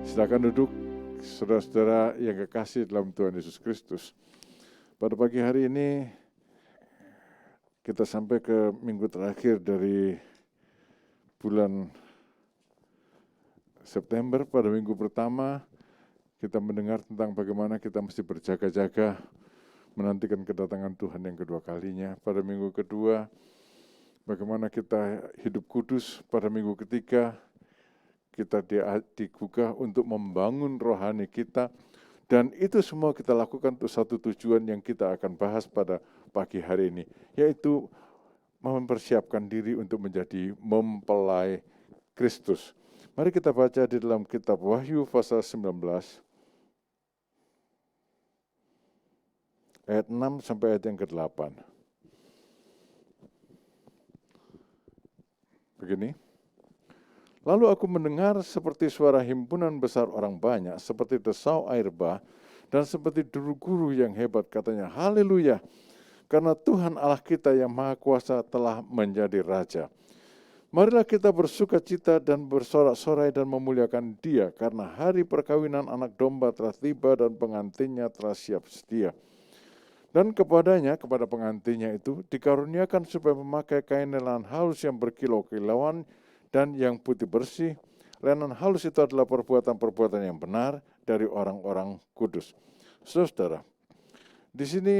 Silakan duduk, saudara-saudara yang kekasih dalam Tuhan Yesus Kristus. Pada pagi hari ini, kita sampai ke minggu terakhir dari bulan September. Pada minggu pertama, kita mendengar tentang bagaimana kita mesti berjaga-jaga menantikan kedatangan Tuhan yang kedua kalinya. Pada minggu kedua, bagaimana kita hidup kudus. Pada minggu ketiga, kita digugah untuk membangun rohani kita, dan itu semua kita lakukan untuk satu tujuan yang kita akan bahas pada pagi hari ini, yaitu mempersiapkan diri untuk menjadi mempelai Kristus. Mari kita baca di dalam kitab Wahyu pasal 19 ayat 6 sampai ayat yang ke-8. Begini. Lalu aku mendengar seperti suara himpunan besar orang banyak, seperti desau air bah, dan seperti deru guru yang hebat, katanya, haleluya, karena Tuhan Allah kita yang Maha Kuasa telah menjadi Raja. Marilah kita bersuka cita dan bersorak-sorai dan memuliakan Dia, karena hari perkawinan anak domba telah tiba dan pengantinnya telah siap sedia. Dan kepada pengantinnya itu, dikaruniakan supaya memakai kain lenan halus yang berkilau-kilauan, dan yang putih bersih. Lenan halus itu adalah perbuatan-perbuatan yang benar dari orang-orang kudus. Saudara, di sini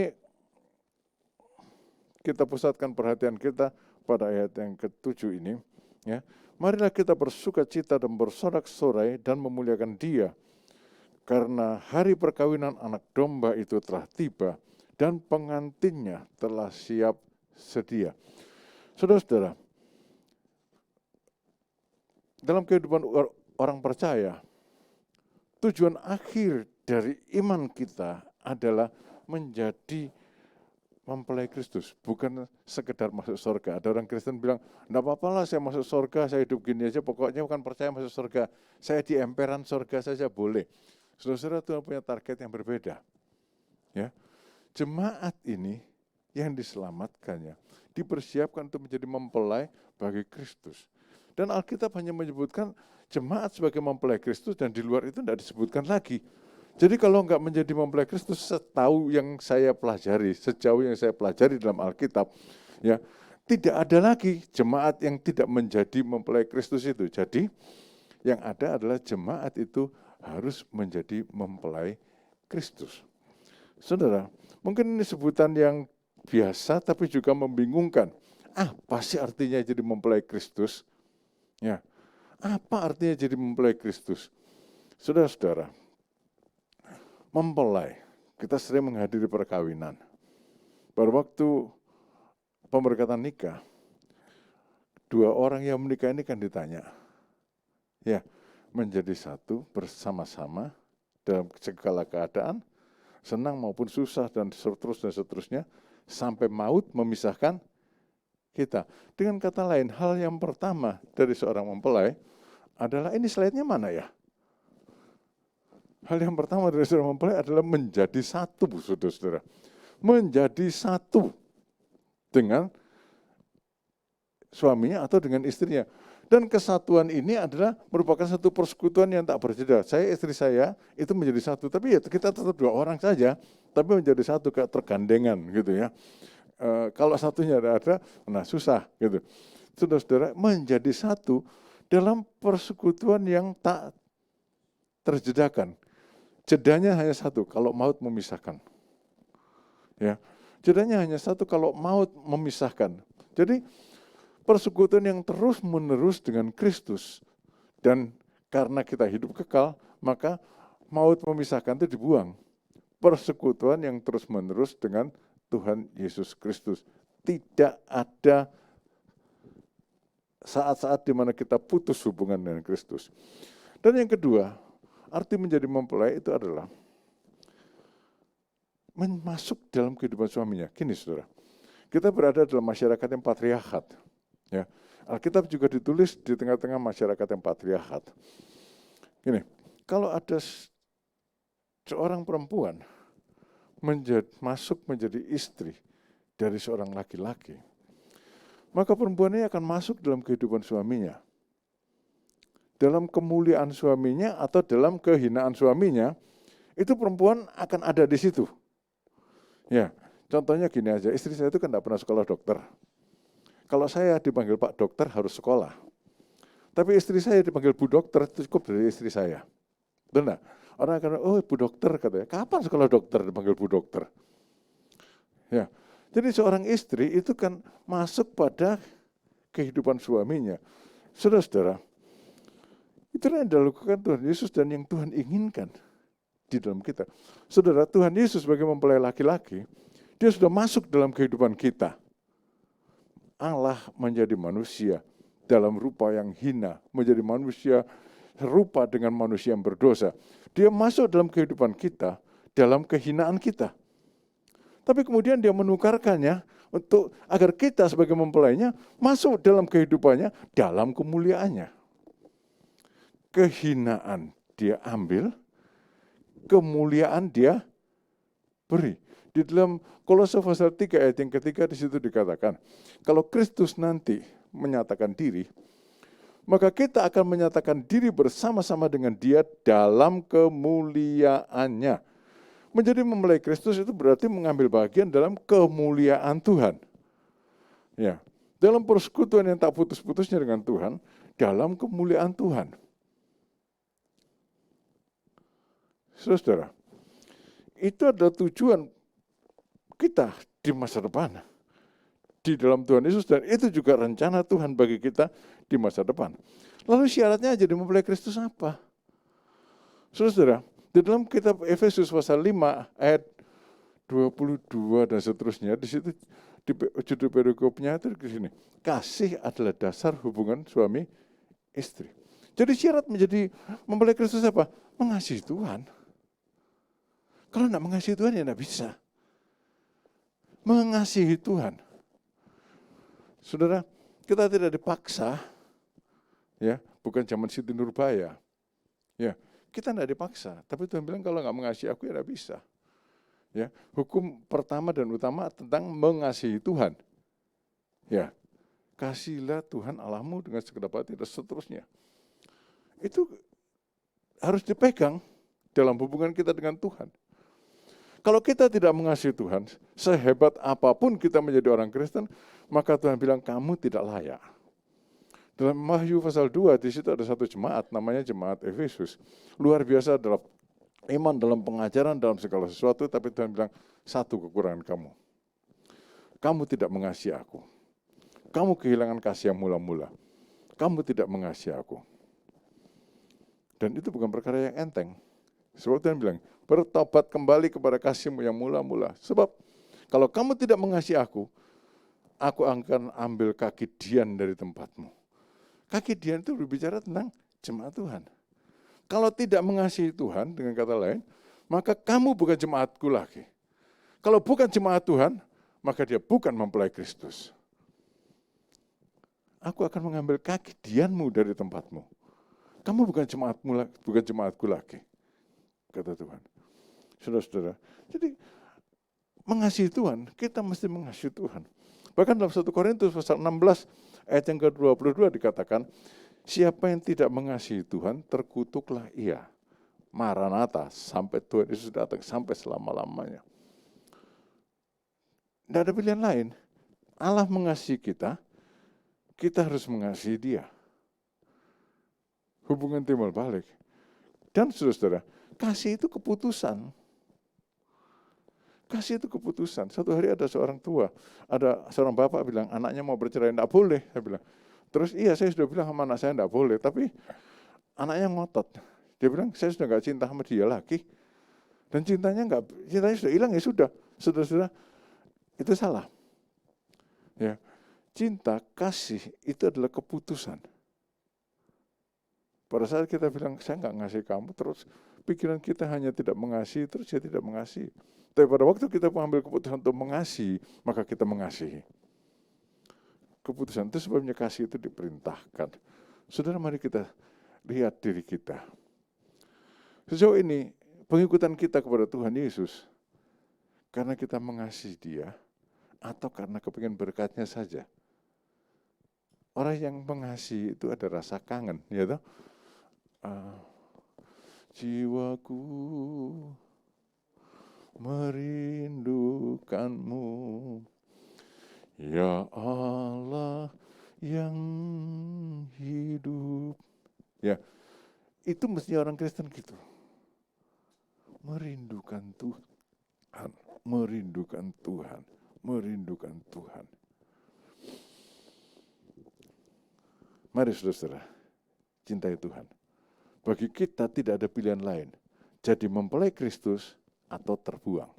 kita pusatkan perhatian kita pada ayat yang ke-7 ini. Ya, marilah kita bersuka cita dan bersorak-sorai dan memuliakan Dia, karena hari perkawinan anak domba itu telah tiba dan pengantinnya telah siap sedia. Saudara-saudara, dalam kehidupan orang percaya, tujuan akhir dari iman kita adalah menjadi mempelai Kristus, bukan sekedar masuk surga. Ada orang Kristen bilang, enggak apa-apa lah saya masuk surga, saya hidup gini aja, pokoknya bukan percaya masuk surga. Saya di emperan surga saja boleh. Saudara-saudara, Tuhan punya target yang berbeda. Ya, jemaat ini yang diselamatkannya, dipersiapkan untuk menjadi mempelai bagi Kristus. Dan Alkitab hanya menyebutkan jemaat sebagai mempelai Kristus, dan di luar itu tidak disebutkan lagi. Jadi kalau enggak menjadi mempelai Kristus, sejauh yang saya pelajari dalam Alkitab, ya, tidak ada lagi jemaat yang tidak menjadi mempelai Kristus itu. Jadi yang ada adalah jemaat itu harus menjadi mempelai Kristus. Saudara, mungkin ini sebutan yang biasa tapi juga membingungkan. Apa sih artinya jadi mempelai Kristus? Ya, apa artinya jadi mempelai Kristus? Saudara-saudara, mempelai, kita sering menghadiri perkawinan. Pada waktu pemberkatan nikah, dua orang yang menikah ini kan ditanya, ya, menjadi satu bersama-sama dalam segala keadaan, senang maupun susah dan seterusnya, sampai maut memisahkan kita. Dengan kata lain, hal yang pertama dari seorang mempelai adalah, ini slide-nya mana ya? Hal yang pertama dari seorang mempelai adalah menjadi satu, saudara-saudara. Menjadi satu dengan suaminya atau dengan istrinya. Dan kesatuan ini adalah merupakan satu persekutuan yang tak berbeda. Saya, istri saya itu menjadi satu, tapi ya kita tetap dua orang saja, tapi menjadi satu, kayak tergandengan gitu ya. Kalau satunya ada, nah susah gitu. Saudara-saudara, menjadi satu dalam persekutuan yang tak terjedakan. Jedanya hanya satu, kalau maut memisahkan. Ya, jedanya hanya satu, kalau maut memisahkan. Jadi persekutuan yang terus-menerus dengan Kristus. Dan karena kita hidup kekal, maka maut memisahkan itu dibuang. Persekutuan yang terus-menerus dengan Tuhan Yesus Kristus. Tidak ada saat-saat di mana kita putus hubungan dengan Kristus. Dan yang kedua, arti menjadi mempelai itu adalah masuk dalam kehidupan suaminya. Gini saudara, kita berada dalam masyarakat yang patriarkat. Ya, Alkitab juga ditulis di tengah-tengah masyarakat yang patriarkat. Gini, kalau ada seorang perempuan masuk menjadi istri dari seorang laki-laki, maka perempuan ini akan masuk dalam kehidupan suaminya. dalam kemuliaan suaminya atau dalam kehinaan suaminya, itu perempuan akan ada di situ. Ya, contohnya gini aja, istri saya itu kan tidak pernah sekolah dokter. Kalau saya dipanggil Pak Dokter harus sekolah. Tapi istri saya dipanggil Bu Dokter, itu cukup dari istri saya. Benar? Orang akan, oh Bu Dokter katanya, kapan sekolah dokter dipanggil Bu Dokter? Ya, jadi seorang istri itu kan masuk pada kehidupan suaminya. Saudara-saudara, itulah yang dilakukan Tuhan Yesus dan yang Tuhan inginkan di dalam kita. Saudara, Tuhan Yesus sebagai mempelai laki-laki, dia sudah masuk dalam kehidupan kita. Allah menjadi manusia dalam rupa yang hina, menjadi manusia serupa dengan manusia yang berdosa. Dia masuk dalam kehidupan kita, dalam kehinaan kita. Tapi kemudian dia menukarkannya untuk agar kita sebagai mempelainya masuk dalam kehidupannya, dalam kemuliaannya. Kehinaan dia ambil, kemuliaan dia beri. Di dalam Kolose pasal 3 ayat yang ketiga di situ dikatakan, kalau Kristus nanti menyatakan diri, maka kita akan menyatakan diri bersama-sama dengan dia dalam kemuliaannya. Menjadi mempelai Kristus itu berarti mengambil bagian dalam kemuliaan Tuhan. Ya, dalam persekutuan yang tak putus-putusnya dengan Tuhan, dalam kemuliaan Tuhan. Saudara, itu adalah tujuan kita di masa depan. Di dalam Tuhan Yesus, dan itu juga rencana Tuhan bagi kita di masa depan. Lalu syaratnya jadi mempelai Kristus apa? Saudara, di dalam kitab Efesus pasal 5 ayat 22 dan seterusnya, di situ di judul perikopnya itu di sini. Kasih adalah dasar hubungan suami istri. Jadi syarat menjadi mempelai Kristus apa? Mengasihi Tuhan. Kalau tidak mengasihi Tuhan ya tidak bisa. Mengasihi Tuhan. Saudara, kita tidak dipaksa, ya, bukan zaman Siti Nurbaya. Ya, kita tidak dipaksa, tapi Tuhan bilang kalau nggak mengasihi aku ya tidak bisa. Ya, hukum pertama dan utama tentang mengasihi Tuhan. Ya, kasihilah Tuhan Allahmu dengan segenap hati dan seterusnya. Itu harus dipegang dalam hubungan kita dengan Tuhan. Kalau kita tidak mengasihi Tuhan, sehebat apapun kita menjadi orang Kristen, maka Tuhan bilang kamu tidak layak. Dalam Wahyu pasal 2, di situ ada satu jemaat, namanya jemaat Efesus. Luar biasa dalam iman, dalam pengajaran, dalam segala sesuatu, tapi Tuhan bilang, satu kekurangan kamu. Kamu tidak mengasihi aku. Kamu kehilangan kasih yang mula-mula. Kamu tidak mengasihi aku. Dan itu bukan perkara yang enteng. Sebab Tuhan bilang, bertobat kembali kepada kasih-Mu yang mula-mula. Sebab kalau kamu tidak mengasihi aku akan ambil kaki Dian dari tempatmu. Kaki Dian itu berbicara tentang jemaat Tuhan. Kalau tidak mengasihi Tuhan, dengan kata lain, maka kamu bukan jemaatku lagi. Kalau bukan jemaat Tuhan, maka dia bukan mempelai Kristus. Aku akan mengambil kaki Dianmu dari tempatmu. Kamu bukan jemaatku lagi, kata Tuhan. Saudara-saudara, jadi mengasihi Tuhan, kita mesti mengasihi Tuhan. Bahkan dalam 1 Korintus pasal 16 ayat yang ke-22 dikatakan, siapa yang tidak mengasihi Tuhan, terkutuklah ia. Maranatha, sampai Tuhan Yesus datang, sampai selama-lamanya. Tidak ada pilihan lain. Allah mengasihi kita, kita harus mengasihi dia. Hubungan timbal balik. Dan saudara-saudara, kasih itu keputusan. Kasih itu keputusan. Satu hari ada seorang tua, ada seorang bapak bilang, anaknya mau bercerai, tidak boleh. Saya bilang, terus iya saya sudah bilang sama anak saya tidak boleh, tapi anaknya ngotot. Dia bilang, saya sudah nggak cinta sama dia lagi. Dan cintanya sudah hilang, ya sudah. Saudara-saudara, itu salah. Ya, cinta, kasih itu adalah keputusan. Pada saat kita bilang, saya nggak ngasih kamu, terus pikiran kita hanya tidak mengasihi, terus dia tidak mengasihi. Tapi pada waktu kita mengambil keputusan untuk mengasihi, maka kita mengasihi. Keputusan itu sebabnya kasih itu diperintahkan. Saudara, mari kita lihat diri kita. Sejauh ini, pengikutan kita kepada Tuhan Yesus, karena kita mengasihi dia, atau karena kepingin berkatnya saja. Orang yang mengasihi itu ada rasa kangen, ya toh? Jiwaku merindukanmu, ya Allah yang hidup. Ya, itu mestinya orang Kristen gitu. Merindukan Tuhan, merindukan Tuhan, merindukan Tuhan. Mari saudara, cintai Tuhan. Bagi kita tidak ada pilihan lain. Jadi mempelai Kristus atau terbuang.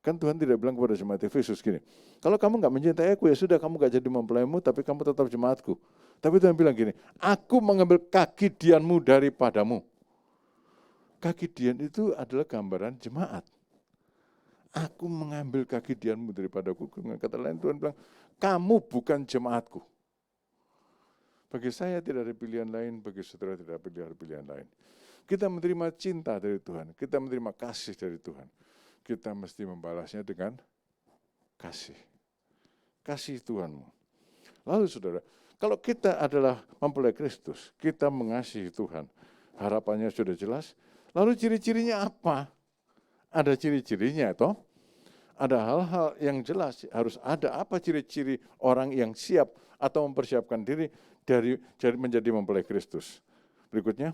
Kan Tuhan tidak bilang kepada jemaat Efesus gini, kalau kamu gak mencintai aku ya sudah kamu gak jadi mempelaimu tapi kamu tetap jemaatku. Tapi Tuhan bilang gini, aku mengambil kaki dianmu daripadamu. Kaki dian itu adalah gambaran jemaat. Aku mengambil kaki dianmu daripadaku. Dengan kata lain Tuhan bilang, kamu bukan jemaatku. Bagi saya tidak ada pilihan lain, bagi saudara tidak ada pilihan lain. Kita menerima cinta dari Tuhan, kita menerima kasih dari Tuhan. Kita mesti membalasnya dengan kasih. Kasih Tuhanmu. Lalu saudara, kalau kita adalah mempelai Kristus, kita mengasihi Tuhan, harapannya sudah jelas. Lalu ciri-cirinya apa? Ada ciri-cirinya toh? Ada hal-hal yang jelas, harus ada apa ciri-ciri orang yang siap atau mempersiapkan diri dari menjadi mempelai Kristus. Berikutnya,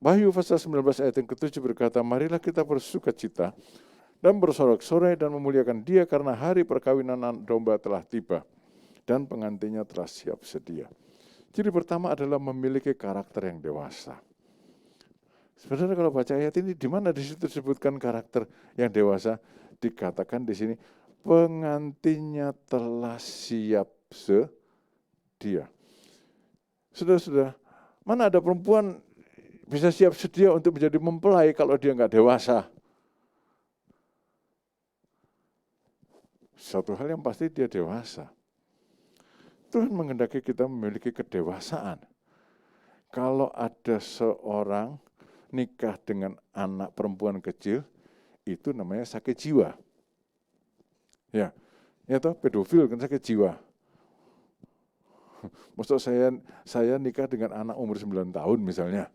Wahyu pasal 19 ayat yang ke-7 berkata, marilah kita bersuka cita dan bersorak-sorai dan memuliakan Dia karena hari perkawinan domba telah tiba dan pengantinnya telah siap sedia. Ciri pertama adalah memiliki karakter yang dewasa. Sebenarnya kalau baca ayat ini, di mana di situ disebutkan karakter yang dewasa? Dikatakan di sini, pengantinnya telah siap sedia. Sudah, mana ada perempuan bisa siap sedia untuk menjadi mempelai kalau dia nggak dewasa? Satu hal yang pasti dia dewasa. Tuhan menghendaki kita memiliki kedewasaan. Kalau ada seorang nikah dengan anak perempuan kecil, itu namanya sakit jiwa. Ya toh pedofil kan sakit jiwa. Maksud saya nikah dengan anak umur 9 tahun misalnya.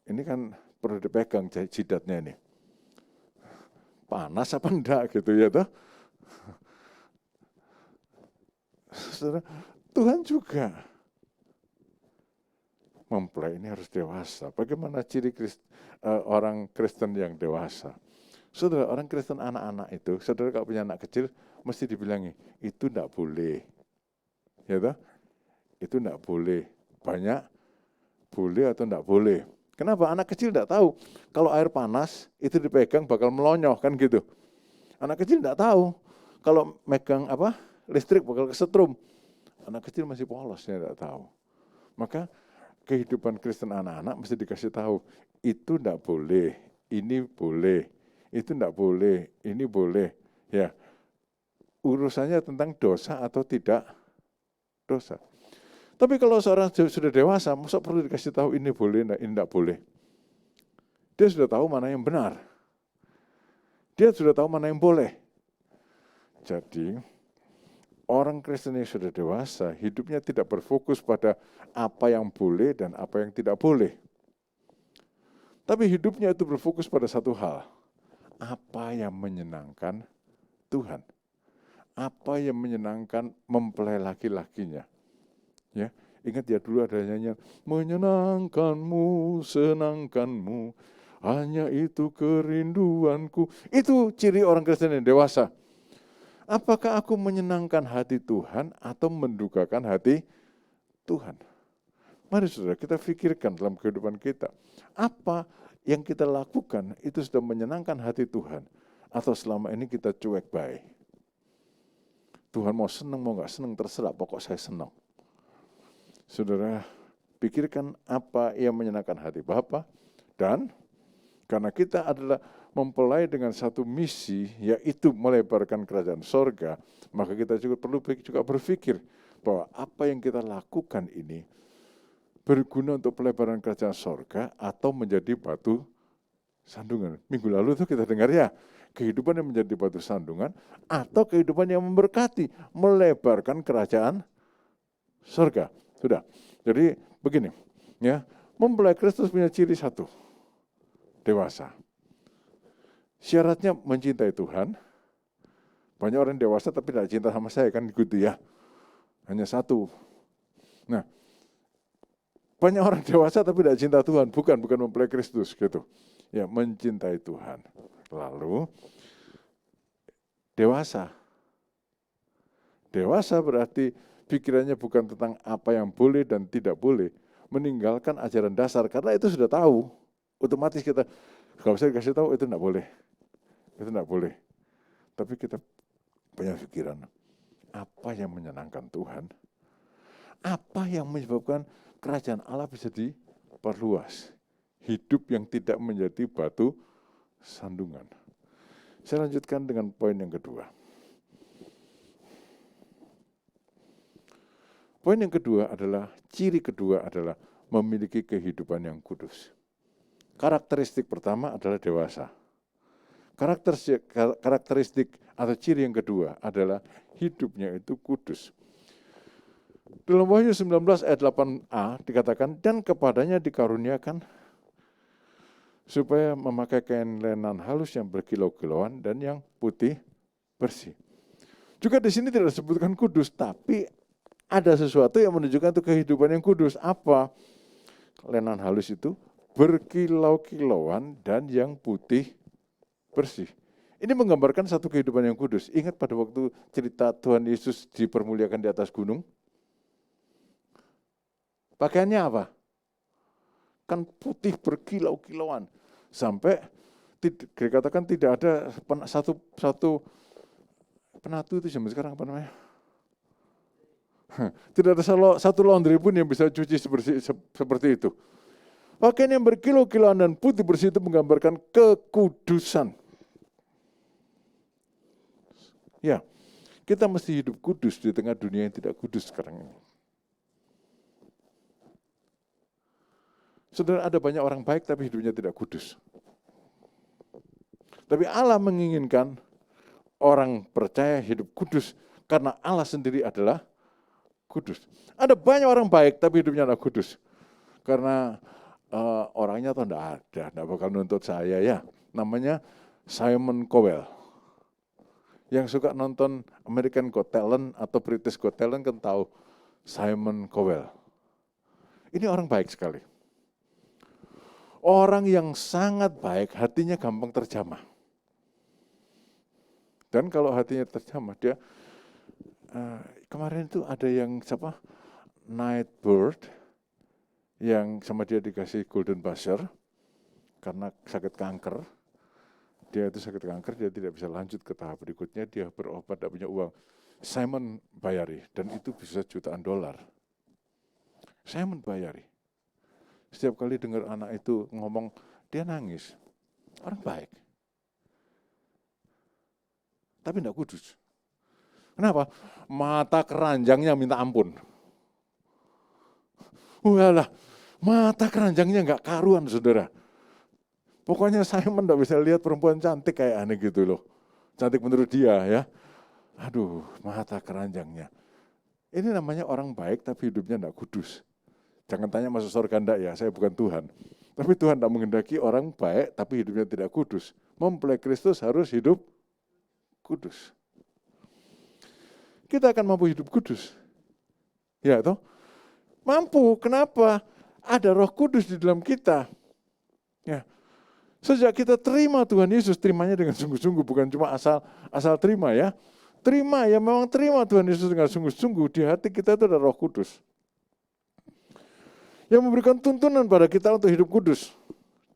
Ini kan perlu dipegang jidatnya ini. Panas apa enggak gitu ya toh? Saudara, Tuhan juga mempelai ini harus dewasa. Bagaimana ciri orang Kristen yang dewasa? Saudara, orang Kristen anak-anak itu, saudara kalau punya anak kecil, mesti dibilangi, itu enggak boleh. Ya toh? Itu enggak boleh. Banyak boleh atau enggak boleh. Kenapa? Anak kecil enggak tahu. Kalau air panas, itu dipegang bakal melonyoh, kan gitu. Anak kecil enggak tahu. Kalau megang listrik bakal kesetrum. Anak kecil masih polos, dia enggak tahu. Maka kehidupan Kristen anak-anak mesti dikasih tahu, itu enggak boleh, ini boleh, itu enggak boleh, ini boleh. Ya, urusannya tentang dosa atau tidak dosa. Tapi kalau seorang sudah dewasa, masa perlu dikasih tahu ini boleh, ini enggak boleh. Dia sudah tahu mana yang benar. Dia sudah tahu mana yang boleh. Jadi, orang Kristen yang sudah dewasa, hidupnya tidak berfokus pada apa yang boleh dan apa yang tidak boleh. Tapi hidupnya itu berfokus pada satu hal. Apa yang menyenangkan Tuhan. Apa yang menyenangkan mempelai laki-lakinya. Ya, ingat ya dulu ada nyanyian, menyenangkanmu, senangkanmu, hanya itu kerinduanku. Itu ciri orang Kristen yang dewasa. Apakah aku menyenangkan hati Tuhan atau mendukakan hati Tuhan? Mari saudara, kita pikirkan dalam kehidupan kita. Apa yang kita lakukan itu sudah menyenangkan hati Tuhan atau selama ini kita cuek baik? Tuhan mau senang, mau gak senang, terserah, pokok saya senang. Saudara, pikirkan apa yang menyenangkan hati Bapa, dan karena kita adalah mempelai dengan satu misi, yaitu melebarkan kerajaan sorga, maka kita juga perlu berpikir bahwa apa yang kita lakukan ini berguna untuk pelebaran kerajaan sorga atau menjadi batu sandungan. Minggu lalu itu kita dengar ya, kehidupan yang menjadi batu sandungan atau kehidupan yang memberkati, melebarkan kerajaan sorga. Sudah. Jadi Begini, ya, mempelai Kristus punya ciri satu, dewasa. Syaratnya mencintai Tuhan. Banyak orang dewasa tapi tidak cinta sama saya, kan gitu ya. Hanya satu. Nah, banyak orang dewasa tapi tidak cinta Tuhan, bukan mempelai Kristus gitu. Ya, mencintai Tuhan. Lalu dewasa. Dewasa berarti pikirannya bukan tentang apa yang boleh dan tidak boleh, meninggalkan ajaran dasar karena itu sudah tahu. Otomatis kita kalau saya kasih tahu itu tidak boleh. Itu tidak boleh. Tapi kita punya pikiran, apa yang menyenangkan Tuhan? Apa yang menyebabkan kerajaan Allah bisa diperluas? Hidup yang tidak menjadi batu sandungan. Saya lanjutkan dengan poin yang kedua. Poin yang kedua adalah, ciri kedua adalah memiliki kehidupan yang kudus. Karakteristik pertama adalah dewasa. Karakteristik atau ciri yang kedua adalah hidupnya itu kudus. Dalam Wahyu 19 ayat 8a dikatakan, dan kepadanya dikaruniakan supaya memakai kain lenan halus yang berkilau-kilauan dan yang putih bersih. Juga di sini tidak disebutkan kudus, tapi ada sesuatu yang menunjukkan itu kehidupan yang kudus. Apa? Lenan halus itu berkilau-kilauan dan yang putih bersih. Ini menggambarkan satu kehidupan yang kudus. Ingat pada waktu cerita Tuhan Yesus dipermuliakan di atas gunung? Pakaiannya apa? Kan putih berkilau-kilauan. Sampai dikatakan tidak ada satu penatu itu zaman sekarang apa namanya? Tidak ada satu laundry pun yang bisa cuci seperti itu. Pakaian yang berkilau-kilauan dan putih bersih itu menggambarkan kekudusan. Ya, kita mesti hidup kudus di tengah dunia yang tidak kudus sekarang ini. Saudara, ada banyak orang baik tapi hidupnya tidak kudus. Tapi Allah menginginkan orang percaya hidup kudus karena Allah sendiri adalah kudus. Ada banyak orang baik tapi hidupnya tidak kudus. Karena orangnya tuh tidak bakal nuntut saya ya. Namanya Simon Cowell. Yang suka nonton American Got Talent atau British Got Talent kan tahu Simon Cowell. Ini orang baik sekali. Orang yang sangat baik, hatinya gampang terjamah. Dan kalau hatinya terjamah, dia kemarin itu ada yang Nightbird, yang sama dia dikasih golden buzzer karena sakit kanker. Dia itu sakit kanker, dia tidak bisa lanjut ke tahap berikutnya, dia berobat, tidak punya uang. Simon bayari, dan itu bisa jutaan dolar. Simon bayari. Setiap kali dengar anak itu ngomong, dia nangis. Orang baik. Tapi tidak kudus. Kenapa? Mata keranjangnya minta ampun. Walah, mata keranjangnya enggak karuan, saudara. Pokoknya Simon tidak bisa lihat perempuan cantik kayak aneh gitu loh. Cantik menurut dia ya. Aduh, mata keranjangnya. Ini namanya orang baik tapi hidupnya tidak kudus. Jangan tanya masuk surga enggak ya, saya bukan Tuhan. Tapi Tuhan tidak menghendaki orang baik tapi hidupnya tidak kudus. Mempelai Kristus harus hidup kudus. Kita akan mampu hidup kudus. Ya toh? Mampu, kenapa? Ada Roh Kudus di dalam kita. Ya. Sejak kita terima Tuhan Yesus, terimanya dengan sungguh-sungguh, bukan cuma asal terima ya. Terima ya, memang terima Tuhan Yesus dengan sungguh-sungguh, di hati kita itu ada Roh Kudus. Yang memberikan tuntunan pada kita untuk hidup kudus.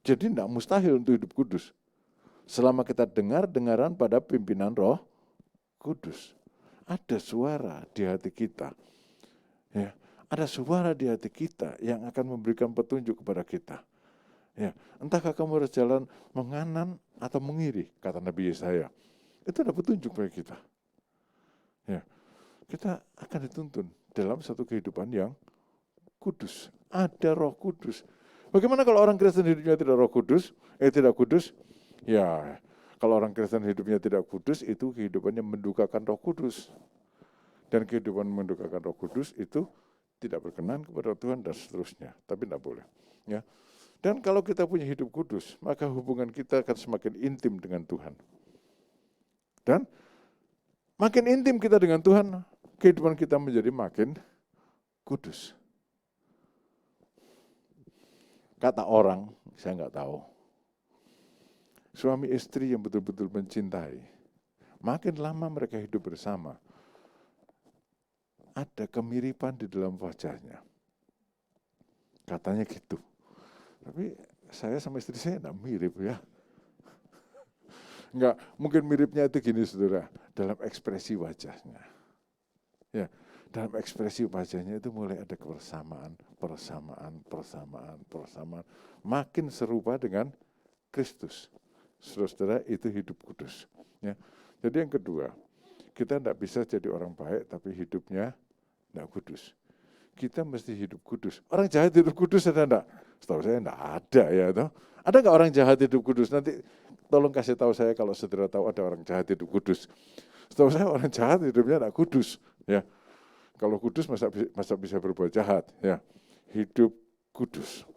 Jadi tidak mustahil untuk hidup kudus. Selama kita dengar-dengaran pada pimpinan Roh Kudus. Ada suara di hati kita. Ya, ada suara di hati kita yang akan memberikan petunjuk kepada kita. Ya, entahkah kamu harus jalan menganan atau mengiri, kata Nabi Yesaya. Itu ada petunjuk bagi kita. Ya, kita akan dituntun dalam satu kehidupan yang kudus. Ada Roh Kudus. Bagaimana kalau orang Kristen hidupnya tidak Roh Kudus? Tidak kudus? Ya, kalau orang Kristen hidupnya tidak kudus, itu kehidupannya mendukakan Roh Kudus. Dan kehidupan mendukakan Roh Kudus itu tidak berkenan kepada Tuhan dan seterusnya. Tapi tidak boleh. Ya. Dan kalau kita punya hidup kudus, maka hubungan kita akan semakin intim dengan Tuhan. Dan makin intim kita dengan Tuhan, kehidupan kita menjadi makin kudus. Kata orang, saya nggak tahu. Suami istri yang betul-betul mencintai, makin lama mereka hidup bersama, ada kemiripan di dalam wajahnya. Katanya gitu. Tapi saya sama istri saya enggak mirip ya. Enggak, mungkin miripnya itu gini saudara, dalam ekspresi wajahnya. Ya, dalam ekspresi wajahnya itu mulai ada persamaan. Makin serupa dengan Kristus. Saudara, itu hidup kudus. Ya. Jadi yang kedua, kita tidak bisa jadi orang baik tapi hidupnya tidak kudus. Kita mesti hidup kudus. Orang jahat hidup kudus ada enggak? Setahu saya enggak ada ya. Toh. Ada enggak orang jahat hidup kudus? Nanti tolong kasih tahu saya kalau saudara tahu ada orang jahat hidup kudus. Setahu saya orang jahat hidupnya enggak kudus. Ya. Kalau kudus masa bisa berbuat jahat. Ya. Hidup kudus.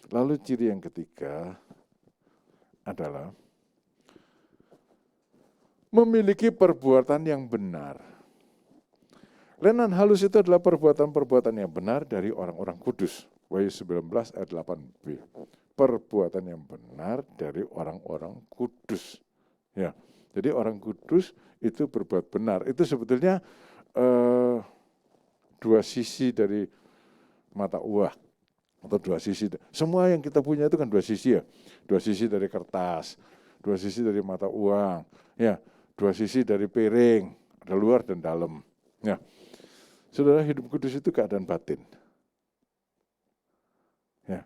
Lalu ciri yang ketiga adalah memiliki perbuatan yang benar. Lenan halus itu adalah perbuatan-perbuatan yang benar dari orang-orang kudus. Wahyu 19 ayat 8b. Perbuatan yang benar dari orang-orang kudus. Ya, jadi orang kudus itu berbuat benar. Itu sebetulnya dua sisi dari mata uang. Atau dua sisi. Semua yang kita punya itu kan dua sisi ya. Dua sisi dari kertas, dua sisi dari mata uang. Ya. Dua sisi dari piring, ada luar dan dalam. Ya. Saudara, hidup kudus itu keadaan batin. Ya.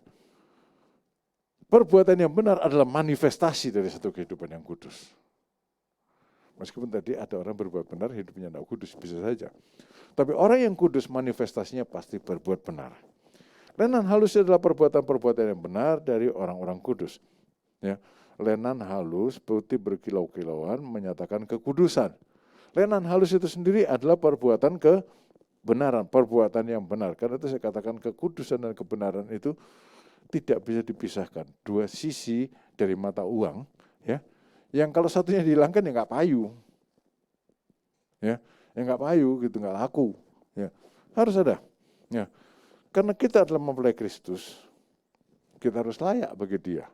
Perbuatan yang benar adalah manifestasi dari satu kehidupan yang kudus. Meskipun tadi ada orang berbuat benar, hidupnya tidak kudus, bisa saja. Tapi orang yang kudus manifestasinya pasti berbuat benar. Lenan halus adalah perbuatan-perbuatan yang benar dari orang-orang kudus. Ya. Lenan halus, putih berkilau-kilauan, menyatakan kekudusan. Lenan halus itu sendiri adalah perbuatan kebenaran, perbuatan yang benar. Karena itu saya katakan kekudusan dan kebenaran itu tidak bisa dipisahkan. Dua sisi dari mata uang, ya. Yang kalau satunya dihilangkan ya nggak payu, ya, nggak payu gitu, nggak laku. Ya. Harus ada. Ya. Karena kita adalah mempelai Kristus, kita harus layak bagi Dia.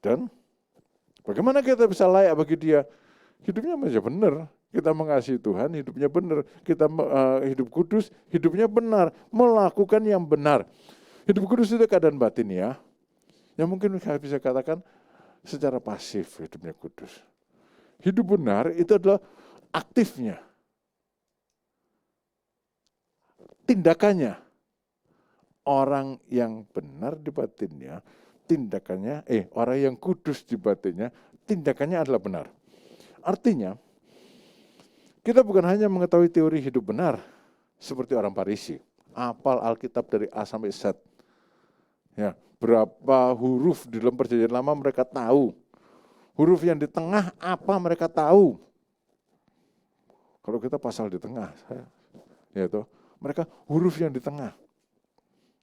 Dan bagaimana kita bisa layak bagi Dia? Hidupnya masih benar. Kita mengasihi Tuhan, hidupnya benar. Kita hidup kudus, hidupnya benar. Melakukan yang benar. Hidup kudus itu keadaan batin ya. Yang mungkin bisa katakan secara pasif hidupnya kudus. Hidup benar itu adalah aktifnya. Tindakannya. Orang yang benar di batinnya, tindakannya, orang yang kudus di batinnya, tindakannya adalah benar. Artinya, kita bukan hanya mengetahui teori hidup benar, seperti orang Farisi, hafal Alkitab dari A sampai Z. Ya, berapa huruf di dalam perjanjian lama mereka tahu. Huruf yang di tengah apa mereka tahu. Kalau kita pasal di tengah, mereka huruf yang di tengah.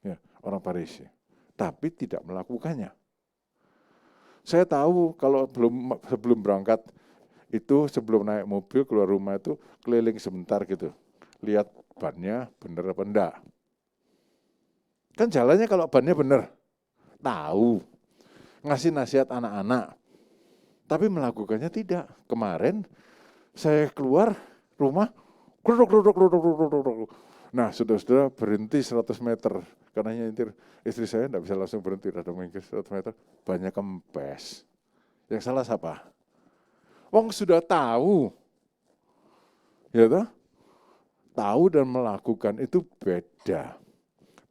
Ya, orang Farisi. Tapi tidak melakukannya. Saya tahu kalau sebelum berangkat itu sebelum naik mobil keluar rumah itu keliling sebentar gitu. Lihat bannya benar apa enggak. Kan jalannya kalau bannya benar. Tahu. Ngasih nasihat anak-anak. Tapi melakukannya tidak. Kemarin saya keluar rumah kluduk. Nah, saudara-saudara berhenti 100 meter. Karena nyetir istri saya tidak bisa langsung berhenti, rada minggir 100 meter. Banyak kempes. Yang salah siapa? Wong sudah tahu. Ya toh? Tahu dan melakukan itu beda.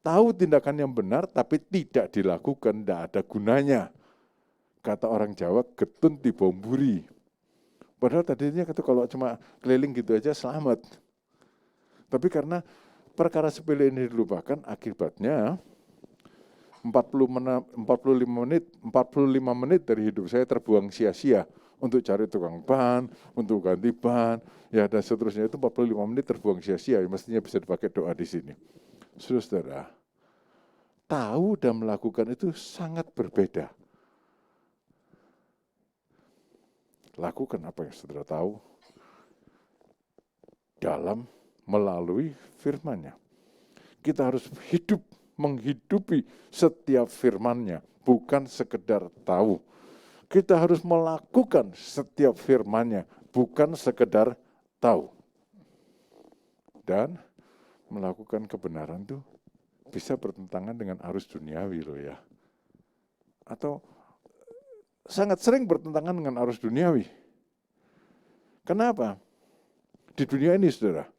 Tahu tindakan yang benar tapi tidak dilakukan, tidak ada gunanya. Kata orang Jawa, getun dibomburi. Padahal tadinya kalau cuma keliling gitu aja selamat. Tapi karena perkara sepele ini dilupakan, akibatnya 45 menit dari hidup saya terbuang sia-sia untuk cari tukang ban, untuk ganti ban, ya dan seterusnya. Itu 45 menit terbuang sia-sia, mestinya bisa dipakai doa di sini. Saudara, tahu dan melakukan itu sangat berbeda. Lakukan apa yang saudara tahu dalam melalui firman-Nya. Kita harus menghidupi setiap firman-Nya, bukan sekedar tahu. Kita harus melakukan setiap firman-Nya, bukan sekedar tahu. Dan melakukan kebenaran itu bisa bertentangan dengan arus duniawi loh ya. Atau sangat sering bertentangan dengan arus duniawi. Kenapa? Di dunia ini saudara,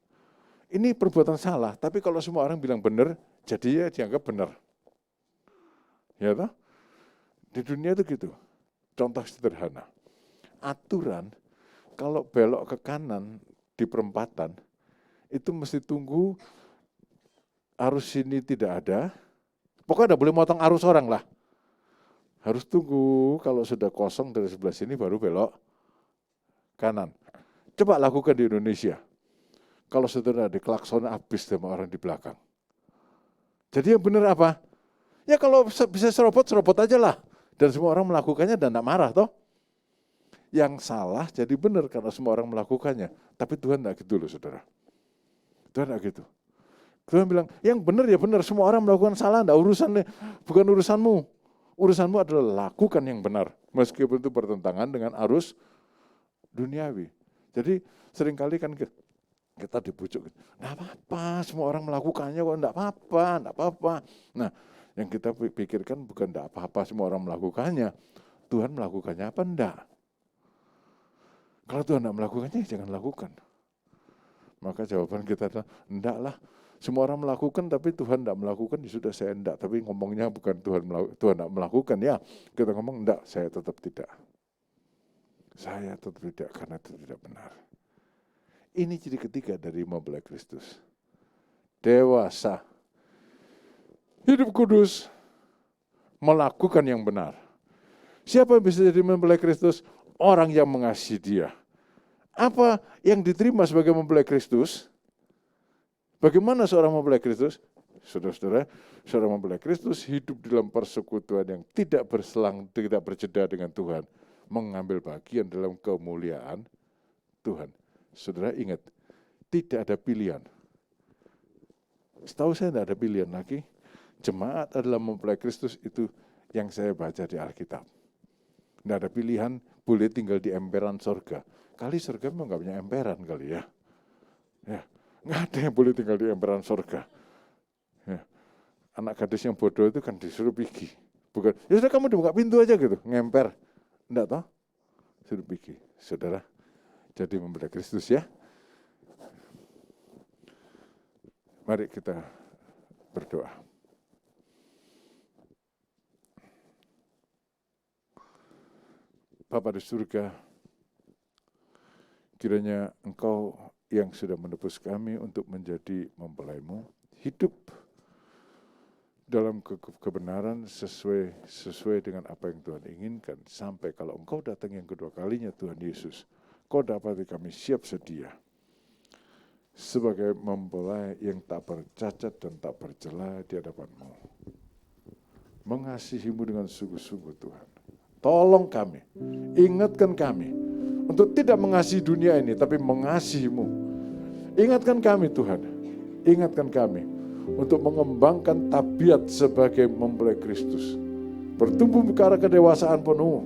ini perbuatan salah, tapi kalau semua orang bilang benar, jadi ya dianggap benar. Ya toh? Di dunia itu gitu. Contoh sederhana, aturan kalau belok ke kanan di perempatan, itu mesti tunggu arus sini tidak ada, pokoknya tidak boleh motong arus orang lah. Harus tunggu kalau sudah kosong dari sebelah sini baru belok kanan. Coba lakukan di Indonesia. Kalau saudara diklakson habis sama orang di belakang. Jadi yang benar apa? Ya kalau bisa serobot aja lah. Dan semua orang melakukannya dan tidak marah toh. Yang salah jadi benar karena semua orang melakukannya. Tapi Tuhan tidak gitu loh saudara. Tuhan tidak gitu. Tuhan bilang, yang benar ya benar. Semua orang melakukan salah, tidak urusannya. Bukan urusanmu. Urusanmu adalah lakukan yang benar. Meskipun itu bertentangan dengan arus duniawi. Jadi seringkali kan kita dibujuk. Tidak apa-apa, semua orang melakukannya kok tidak apa-apa. Nah, yang kita pikirkan bukan tidak apa-apa semua orang melakukannya. Tuhan melakukannya apa enggak? Kalau Tuhan tidak melakukannya, jangan lakukan. Maka jawaban kita adalah, enggak lah. Semua orang melakukan, tapi Tuhan tidak melakukan, ya sudah saya enggak. Tapi ngomongnya bukan Tuhan tidak melakukan, ya. Kita ngomong, enggak, saya tetap tidak. Saya tetap tidak, karena itu tidak benar. Ini ciri ketiga dari mempelai Kristus. Dewasa. Hidup kudus, melakukan yang benar. Siapa yang bisa jadi mempelai Kristus? Orang yang mengasihi Dia. Apa yang diterima sebagai mempelai Kristus? Bagaimana seorang mempelai Kristus? Saudara-saudara, seorang mempelai Kristus hidup dalam persekutuan yang tidak berselang, tidak berjeda dengan Tuhan. Mengambil bagian dalam kemuliaan Tuhan. Saudara ingat, tidak ada pilihan. Setahu saya tidak ada pilihan lagi. Jemaat adalah mempelai Kristus, itu yang saya baca di Alkitab. Tidak ada pilihan, boleh tinggal di emperan surga. Kali surga memang nggak punya emperan kali ya. Ya, nggak ada yang boleh tinggal di emperan surga. Ya. Anak gadis yang bodoh itu kan disuruh pergi. Bukan, ya sudah kamu dibuka pintu aja gitu, ngemper. Enggak toh? Suruh pergi. Saudara, jadi mempelai Kristus ya. Mari kita berdoa. Bapa di surga, kiranya Engkau yang sudah menebus kami untuk menjadi mempelai-Mu, hidup dalam kebenaran sesuai dengan apa yang Tuhan inginkan, sampai kalau Engkau datang yang kedua kalinya Tuhan Yesus, Kau dapati kami siap sedia sebagai mempelai yang tak bercacat dan tak bercela di hadapan-Mu. Mengasihi-Mu dengan sungguh-sungguh Tuhan. Tolong kami, ingatkan kami untuk tidak mengasihi dunia ini, tapi mengasihi-Mu. Ingatkan kami Tuhan, ingatkan kami untuk mengembangkan tabiat sebagai mempelai Kristus. Bertumbuh ke arah kedewasaan penuh.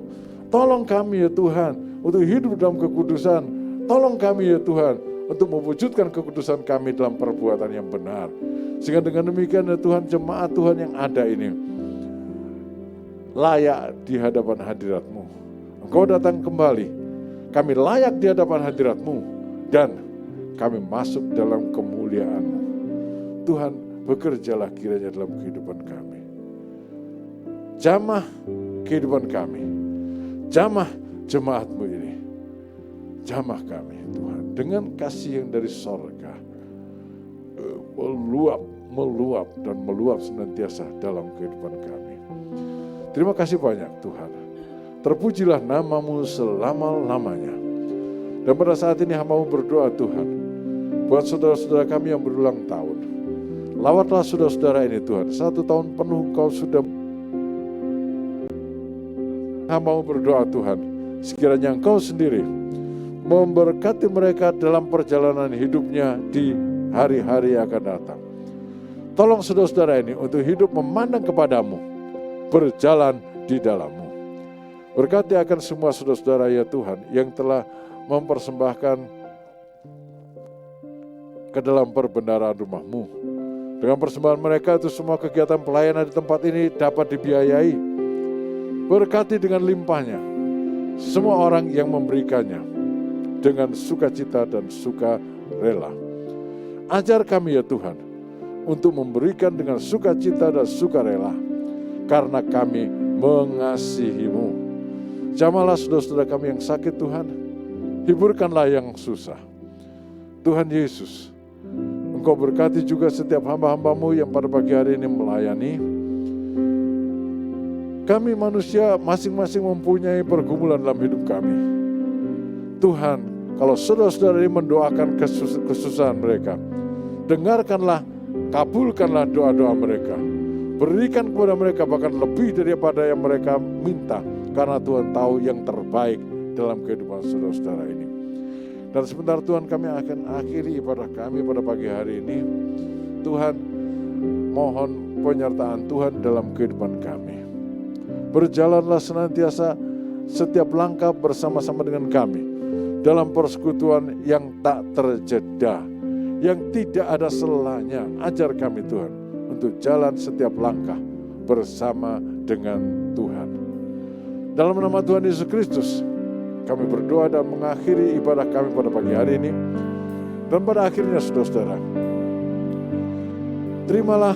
Tolong kami ya Tuhan, untuk hidup dalam kekudusan. Tolong kami ya Tuhan, untuk mewujudkan kekudusan kami dalam perbuatan yang benar. Sehingga dengan demikian ya Tuhan, jemaat Tuhan yang ada ini layak di hadapan hadirat-Mu. Engkau datang kembali, kami layak di hadapan hadirat-Mu, dan kami masuk dalam kemuliaan-Mu. Tuhan, bekerjalah kiranya dalam kehidupan kami. Jamah kehidupan kami, jamah jemaat-Mu ini, jamah kami Tuhan, dengan kasih yang dari sorga, meluap dan meluap senantiasa dalam kehidupan kami. Terima kasih banyak Tuhan. Terpujilah nama-Mu selama-lamanya. Dan pada saat ini hamba-Mu berdoa Tuhan, buat saudara-saudara kami yang berulang tahun. Lawatlah saudara-saudara ini Tuhan, 1 tahun penuh Engkau sudah. Hamba-Mu berdoa Tuhan, sekiranya Engkau sendiri memberkati mereka dalam perjalanan hidupnya di hari-hari yang akan datang. Tolong saudara-saudara ini untuk hidup memandang kepadamu, berjalan di dalam-Mu. Berkati akan semua saudara-saudara ya Tuhan yang telah mempersembahkan ke dalam perbendaharaan rumah-Mu. Dengan persembahan mereka itu semua kegiatan pelayanan di tempat ini dapat dibiayai. Berkati dengan limpahnya semua orang yang memberikannya dengan sukacita dan sukarela. Ajar kami ya Tuhan untuk memberikan dengan sukacita dan sukarela karena kami mengasihi-Mu. Jamahlah saudara-saudara kami yang sakit Tuhan, hiburkanlah yang susah. Tuhan Yesus, Engkau berkati juga setiap hamba-hamba-Mu yang pada pagi hari ini melayani. Kami manusia masing-masing mempunyai pergumulan dalam hidup kami. Tuhan, kalau saudara-saudara ini mendoakan kesusahan mereka, dengarkanlah, kabulkanlah doa-doa mereka. Berikan kepada mereka bahkan lebih daripada yang mereka minta, karena Tuhan tahu yang terbaik dalam kehidupan saudara-saudara ini. Dan sebentar Tuhan, kami akan akhiri ibadah kami pada pagi hari ini. Tuhan, mohon penyertaan Tuhan dalam kehidupan kami. Berjalanlah senantiasa setiap langkah bersama-sama dengan kami dalam persekutuan yang tak terjeda, yang tidak ada selanya. Ajar kami Tuhan untuk jalan setiap langkah bersama dengan Tuhan. Dalam nama Tuhan Yesus Kristus, kami berdoa dan mengakhiri ibadah kami pada pagi hari ini. Dan pada akhirnya saudara-saudara, terimalah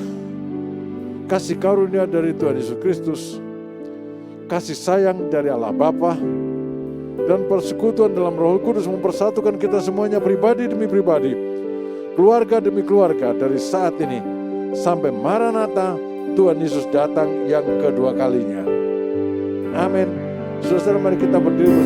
kasih karunia dari Tuhan Yesus Kristus, kasih sayang dari Allah Bapa, dan persekutuan dalam Roh Kudus mempersatukan kita semuanya pribadi demi pribadi, keluarga demi keluarga dari saat ini sampai Maranatha Tuhan Yesus datang yang kedua kalinya. Amin. Saudara, mari kita berdiri.